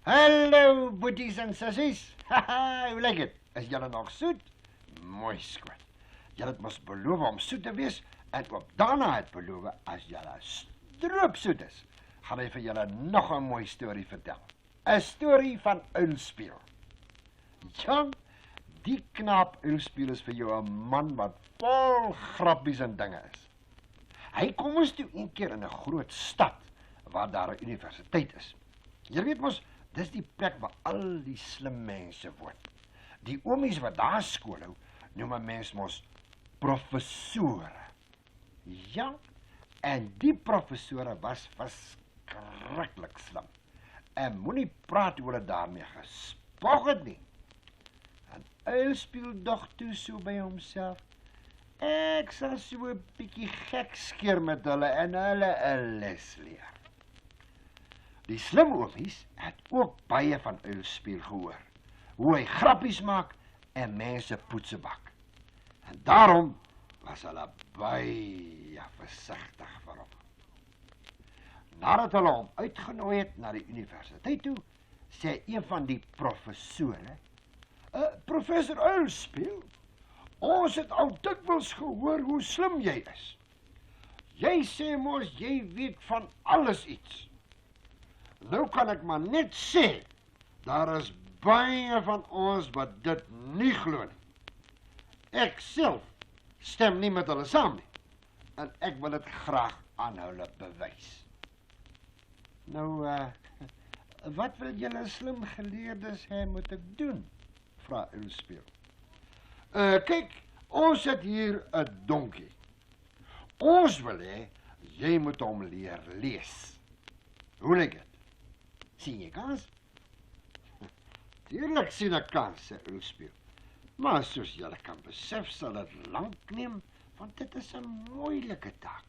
Hallo, boeties en sissies. Haha, hoe lyk dit? Is julle nog soet? Mooi skoot. Julle het mos beloof om soet te wees en ook daarna het beloof as julle stroopsoet is, gaan hy vir julle nog 'n mooi storie vertel. 'n Storie van Uilspieël. Ja, die knaap Uilspieël is vir jou 'n man wat vol grappies en dinge is. Hy kom mos toe een keer in 'n groot stad waar daar 'n universiteit is. Jy weet mos, dis die plek waar al die slim mense woon. Die oomies wat daar skool hou, noem 'n mens mos professore. Ja, en die professore was verskriklik slim. En moenie praat hoe hulle daarmee gespog het nie. En Uilspieël dog toe so by homself, ek sal so 'n bietjie gek skeer met hulle en hulle 'n les leer. Die slim oomies het ook baie van Uilspieël gehoor, hoe hy grappies maak en mense poetse bak. En daarom was hulle baie versigtig vir hom. Nadat hulle hom uitgenooi het na die universiteit toe, sê een van die professore, Professor Uilspieël, ons het al dikwels gehoor hoe slim jy is. Jy sê mos jy weet van alles iets. Nou kan ek maar net sê, daar is baie van ons wat dit nie glo nie. Ek self stem nie met hulle saam nie, en ek wil dit graag aan hulle bewys. Nou, wat wil julle slim geleerdes hê moet ek doen? Vra Uilspieël. Kyk, ons het hier 'n donkie. Ons wil hê, jy moet hom leer lees. Hoe lyk dit? Sien jy kans? Tuurlik sien ek kans, sê Uilspieël. Maar soos julle kan besef, sal dit lank neem, want dit is 'n moeilike taak.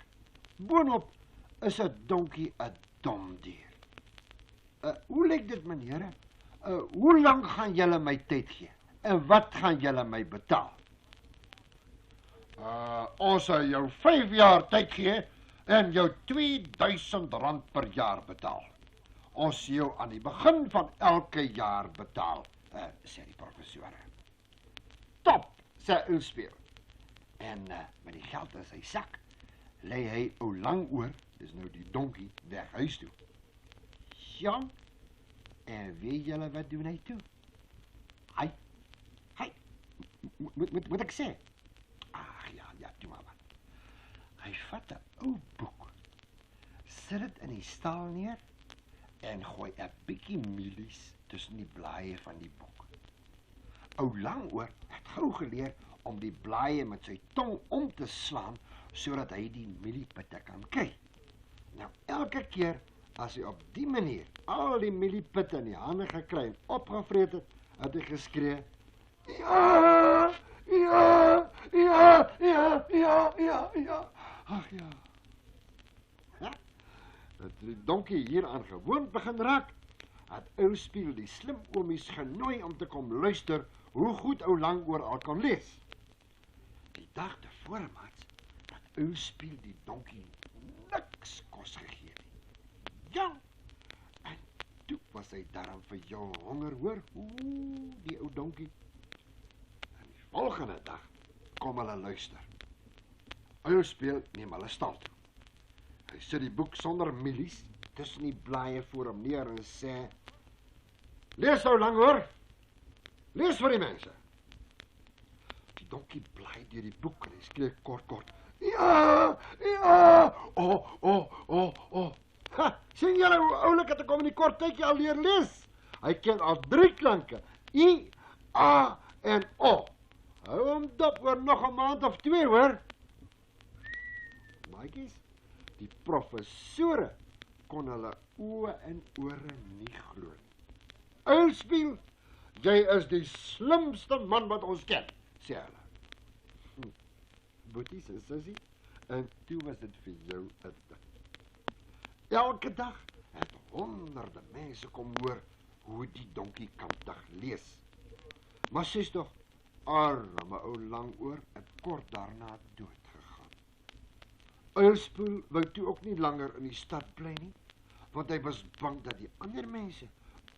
Boonop is 'n donkie 'n dom dier. Hoe lyk dit, meneer? Hoe lank gaan julle my tyd gee? En wat gaan julle my betaal? Ons sal jou 5 jaar tyd gee en jou R2000 per jaar betaal. Ons sal jou aan die begin van elke jaar betaal, sê die professor. Top, sê Uilspieël. En met die geld in sy sak, lê hy ou Langoor, dis nou die donkie, weg huis toe. Ja, en weet julle wat doen hy toe? Hy, moet ek sê? Ag ja, doe maar wat. Hy vat 'n ou boek, sit dit in die staal neer en gooi 'n bietjie mielies tussen die blaaie van die boek. Ou Langoor het gou geleer om die blaaie met sy tong om te slaan sodat hy die mieliepitte kan kry. Nou elke keer as hy op die manier al die mieliepitte in die hande gekry en opgevreet het, het hy geskree, ja, ja, ja, ja, ja, ja, ja, ag ja. Dat die donkie hieraan gewoond begin raak, het Uilspieël die slim oomies genooi om te kom luister hoe goed ou Langoor al kan lees. Die dag tevore, maats, het Uilspieël die donkie niks kos gegee nie. Ja, en toe was hy daarom vir jou honger, hoor, die ou donkie. En die volgende dag kom hulle luister. Uilspieël neem hulle stal toe. Hy sit die boek sonder mielies tussen die blaaie voor hom neer en sê, lees ou Langoor, lees vir die mense. Die donkie blaai deur die boek en hy skree kort, ja, ja, oh. Ha, sien julle hoe oulik het ek hom in die kort tydjie al leer lees? Hy ken al 3 klanke, I, A en O. Hou hom dop oor nog 'n maand of 2, hoor. Maatjies, die professore kon hulle oë en ore nie glo nie. Uilspieël, jy is die slimste man wat ons ken, sê hulle. Boeties en sussie, en toe was dit vir jou 'n ding. Elke dag het honderde mense kom hoor hoe die donkie kantig lees. Maar sies tog, arme ou Langoor het kort daarna dood gegaan. Uilspieël wou toe ook nie langer in die stad bly nie, want hy was bang dat die ander mense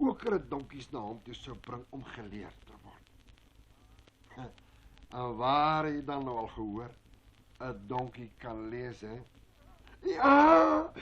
ook hulle donkies na hom toe sou bring om geleer te word. En waar het jy dan nou al gehoor? 'n donkie kan lees, hè? Ja.